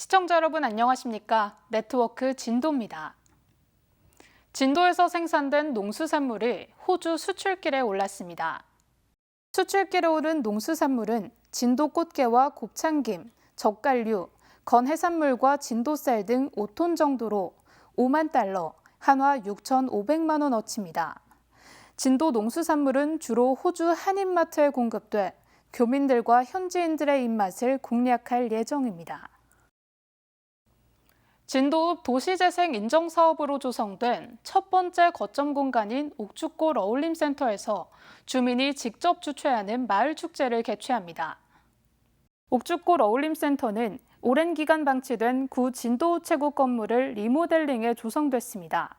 시청자 여러분 안녕하십니까? 네트워크 진도입니다. 진도에서 생산된 농수산물이 호주 수출길에 올랐습니다. 수출길에 오른 농수산물은 진도 꽃게와 곱창김, 젓갈류, 건해산물과 진도쌀 등 5톤 정도로 5만 달러, 한화 6,500만 원어치입니다. 진도 농수산물은 주로 호주 한인마트에 공급돼 교민들과 현지인들의 입맛을 공략할 예정입니다. 진도읍 도시재생 인정사업으로 조성된 첫 번째 거점 공간인 옥주골 어울림센터에서 주민이 직접 주최하는 마을축제를 개최합니다. 옥주골 어울림센터는 오랜 기간 방치된 구 진도우체국 건물을 리모델링해 조성됐습니다.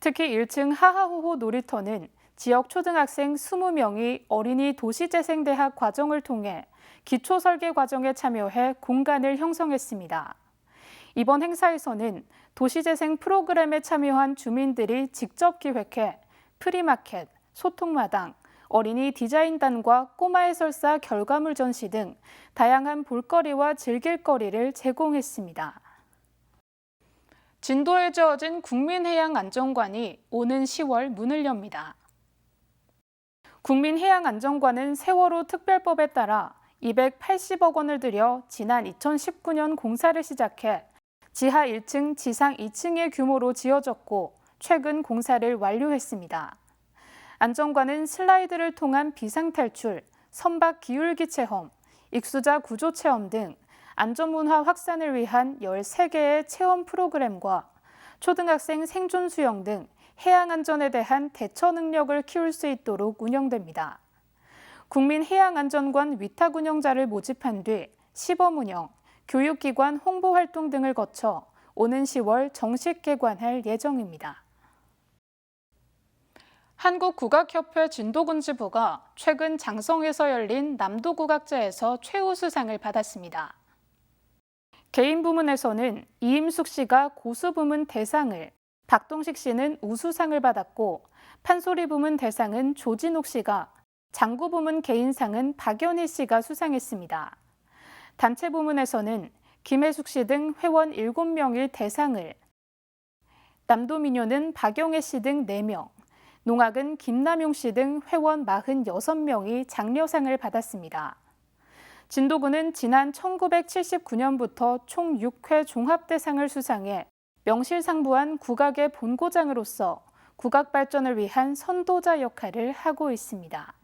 특히 1층 하하호호 놀이터는 지역 초등학생 20명이 어린이 도시재생대학 과정을 통해 기초설계 과정에 참여해 공간을 형성했습니다. 이번 행사에서는 도시재생 프로그램에 참여한 주민들이 직접 기획해 프리마켓, 소통마당, 어린이 디자인단과 꼬마 해설사 결과물 전시 등 다양한 볼거리와 즐길거리를 제공했습니다. 진도에 지어진 국민해양안전관이 오는 10월 문을 엽니다. 국민해양안전관은 세월호 특별법에 따라 280억 원을 들여 지난 2019년 공사를 시작해 지하 1층, 지상 2층의 규모로 지어졌고 최근 공사를 완료했습니다. 안전관은 슬라이드를 통한 비상탈출, 선박 기울기 체험, 익수자 구조 체험 등 안전문화 확산을 위한 13개의 체험 프로그램과 초등학생 생존 수영 등 해양안전에 대한 대처 능력을 키울 수 있도록 운영됩니다. 국민해양안전관 위탁 운영자를 모집한 뒤 시범 운영, 교육기관 홍보 활동 등을 거쳐 오는 10월 정식 개관할 예정입니다. 한국국악협회 진도군지부가 최근 장성에서 열린 남도국악제에서 최우수상을 받았습니다. 개인 부문에서는 이임숙 씨가 고수 부문 대상을, 박동식 씨는 우수상을 받았고 판소리 부문 대상은 조진옥 씨가, 장구 부문 개인상은 박연희 씨가 수상했습니다. 단체 부문에서는 김혜숙 씨 등 회원 7명이 대상을, 남도민요는 박영애 씨 등 4명, 농악은 김남용 씨 등 회원 46명이 장려상을 받았습니다. 진도군은 지난 1979년부터 총 6회 종합대상을 수상해 명실상부한 국악의 본고장으로서 국악 발전을 위한 선도자 역할을 하고 있습니다.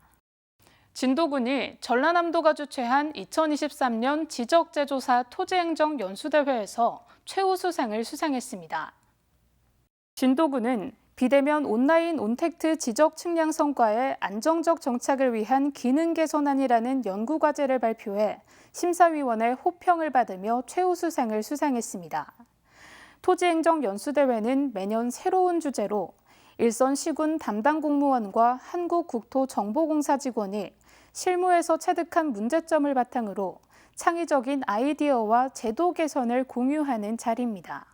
진도군이 전라남도가 주최한 2023년 지적제조사 토지행정 연수대회에서 최우수상을 수상했습니다. 진도군은 비대면 온라인 온택트 지적 측량 성과의 안정적 정착을 위한 기능 개선안이라는 연구과제를 발표해 심사위원의 호평을 받으며 최우수상을 수상했습니다. 토지행정 연수대회는 매년 새로운 주제로 일선 시군 담당 공무원과 한국국토정보공사 직원이 실무에서 체득한 문제점을 바탕으로 창의적인 아이디어와 제도 개선을 공유하는 자리입니다.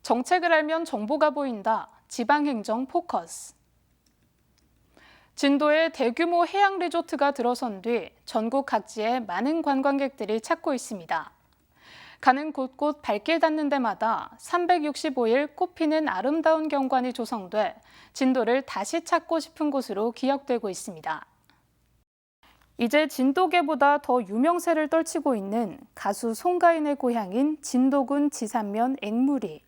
정책을 알면 정보가 보인다. 지방행정 포커스. 진도에 대규모 해양 리조트가 들어선 뒤 전국 각지에 많은 관광객들이 찾고 있습니다. 가는 곳곳 발길 닿는 데마다 365일 꽃피는 아름다운 경관이 조성돼 진도를 다시 찾고 싶은 곳으로 기억되고 있습니다. 이제 진도계보다 더 유명세를 떨치고 있는 가수 송가인의 고향인 진도군 지산면 앵무리.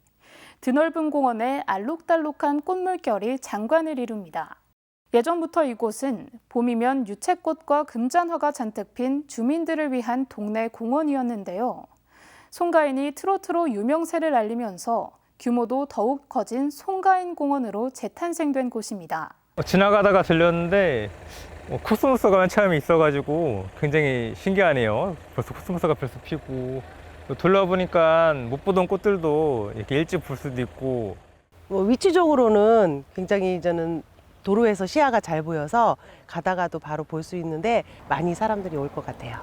드넓은 공원에 알록달록한 꽃물결이 장관을 이룹니다. 예전부터 이곳은 봄이면 유채꽃과 금잔화가 잔뜩 핀 주민들을 위한 동네 공원이었는데요. 송가인이 트로트로 유명세를 알리면서 규모도 더욱 커진 송가인 공원으로 재탄생된 곳입니다. 지나가다가 들렸는데 코스모스가 체험이 있어가지고 굉장히 신기하네요. 벌써 코스모스가 피고 또 둘러보니까 못 보던 꽃들도 이렇게 일찍 볼 수도 있고. 위치적으로는 굉장히 저는 도로에서 시야가 잘 보여서 가다가도 바로 볼 수 있는데 많이 사람들이 올 것 같아요.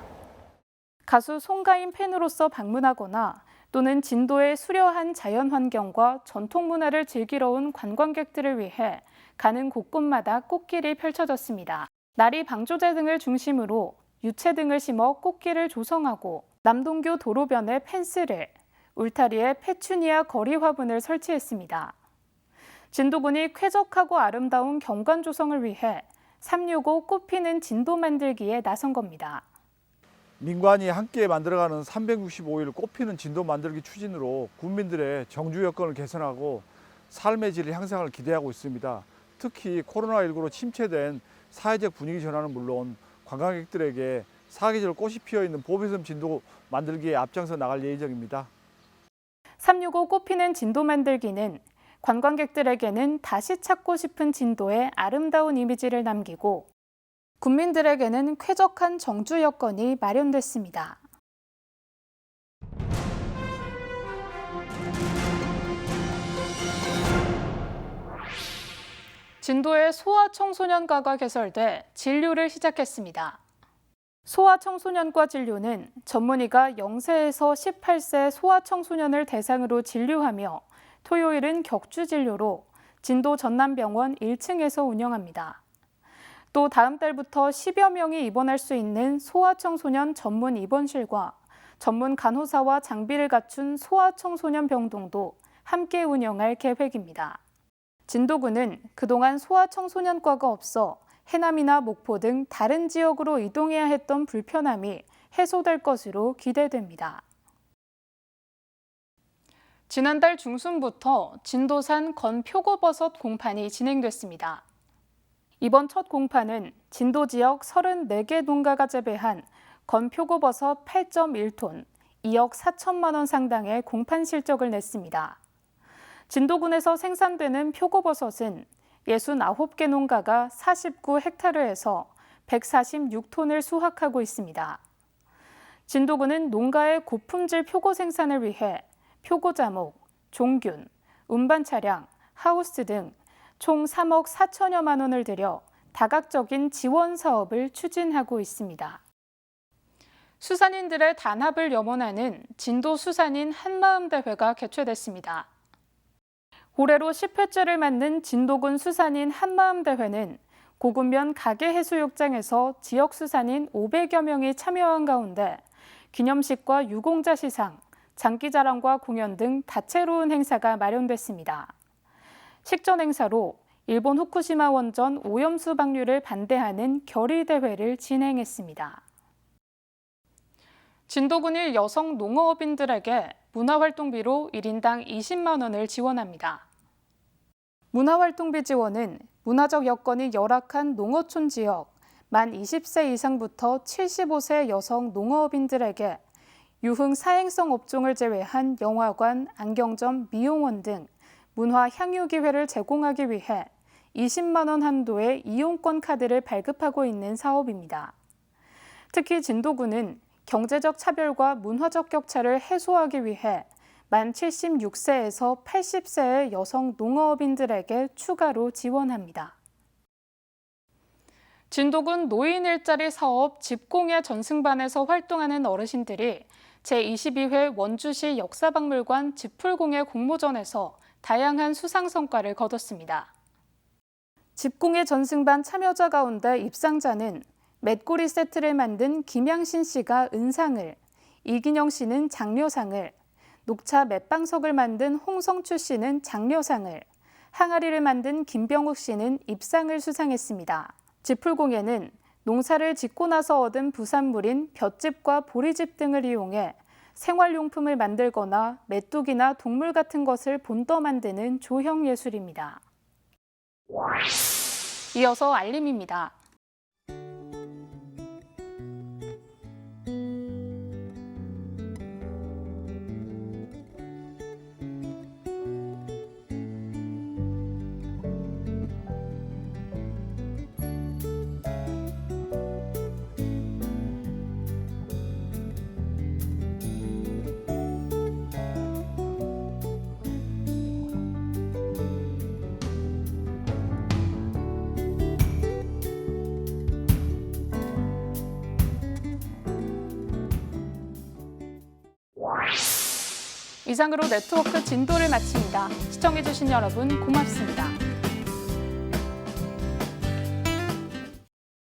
가수 송가인 팬으로서 방문하거나 또는 진도의 수려한 자연환경과 전통문화를 즐기러 온 관광객들을 위해 가는 곳곳마다 꽃길이 펼쳐졌습니다. 나리 방조제 등을 중심으로 유채 등을 심어 꽃길을 조성하고 남동교 도로변에 펜스를, 울타리에 페추니아 거리 화분을 설치했습니다. 진도군이 쾌적하고 아름다운 경관 조성을 위해 365 꽃피는 진도 만들기에 나선 겁니다. 민관이 함께 만들어가는 365일 꽃피는 진도 만들기 추진으로 국민들의 정주 여건을 개선하고 삶의 질 향상을 기대하고 있습니다. 특히 코로나19로 침체된 사회적 분위기 전환은 물론 관광객들에게 사계절 꽃이 피어있는 보배섬 진도 만들기에 앞장서 나갈 예정입니다. 365 꽃피는 진도 만들기는 관광객들에게는 다시 찾고 싶은 진도의 아름다운 이미지를 남기고 국민들에게는 쾌적한 정주 여건이 마련됐습니다. 진도에 소아청소년과가 개설돼 진료를 시작했습니다. 소아청소년과 진료는 전문의가 0세에서 18세 소아청소년을 대상으로 진료하며 토요일은 격주진료로 진도 전남병원 1층에서 운영합니다. 또 다음 달부터 10여 명이 입원할 수 있는 소아청소년 전문 입원실과 전문 간호사와 장비를 갖춘 소아청소년 병동도 함께 운영할 계획입니다. 진도군은 그동안 소아청소년과가 없어 해남이나 목포 등 다른 지역으로 이동해야 했던 불편함이 해소될 것으로 기대됩니다. 지난달 중순부터 진도산 건표고버섯 공판이 진행됐습니다. 이번 첫 공판은 진도 지역 34개 농가가 재배한 건표고버섯 8.1톤, 2억 4천만 원 상당의 공판 실적을 냈습니다. 진도군에서 생산되는 표고버섯은 69개 농가가 49헥타르에서 146톤을 수확하고 있습니다. 진도군은 농가의 고품질 표고 생산을 위해 표고자목, 종균, 운반 차량, 하우스 등 총 3억 4천여만 원을 들여 다각적인 지원 사업을 추진하고 있습니다. 수산인들의 단합을 염원하는 진도 수산인 한마음대회가 개최됐습니다. 올해로 10회째를 맞는 진도군 수산인 한마음대회는 고군면 가게해수욕장에서 지역 수산인 500여 명이 참여한 가운데 기념식과 유공자 시상, 장기자랑과 공연 등 다채로운 행사가 마련됐습니다. 식전 행사로 일본 후쿠시마 원전 오염수 방류를 반대하는 결의대회를 진행했습니다. 진도군이 여성 농어업인들에게 문화활동비로 1인당 20만 원을 지원합니다. 문화활동비 지원은 문화적 여건이 열악한 농어촌 지역 만 20세 이상부터 75세 여성 농어업인들에게 유흥 사행성 업종을 제외한 영화관, 안경점, 미용원 등 문화 향유 기회를 제공하기 위해 20만 원 한도의 이용권 카드를 발급하고 있는 사업입니다. 특히 진도군은 경제적 차별과 문화적 격차를 해소하기 위해 만 76세에서 80세의 여성 농어업인들에게 추가로 지원합니다. 진도군 노인 일자리 사업 집공예 전승반에서 활동하는 어르신들이 제22회 원주시 역사박물관 집풀공예 공모전에서 다양한 수상 성과를 거뒀습니다. 집공예 전승반 참여자 가운데 입상자는 맷고리 세트를 만든 김양신 씨가 은상을, 이긴영 씨는 장려상을, 녹차 맷방석을 만든 홍성추 씨는 장려상을, 항아리를 만든 김병욱 씨는 입상을 수상했습니다. 집풀공예는 농사를 짓고 나서 얻은 부산물인 볏짚과 보리집 등을 이용해 생활용품을 만들거나 메뚜기나 동물 같은 것을 본떠 만드는 조형 예술입니다. 이어서 알림입니다. 이상으로 네트워크 진도를 마칩니다. 시청해주신 여러분 고맙습니다.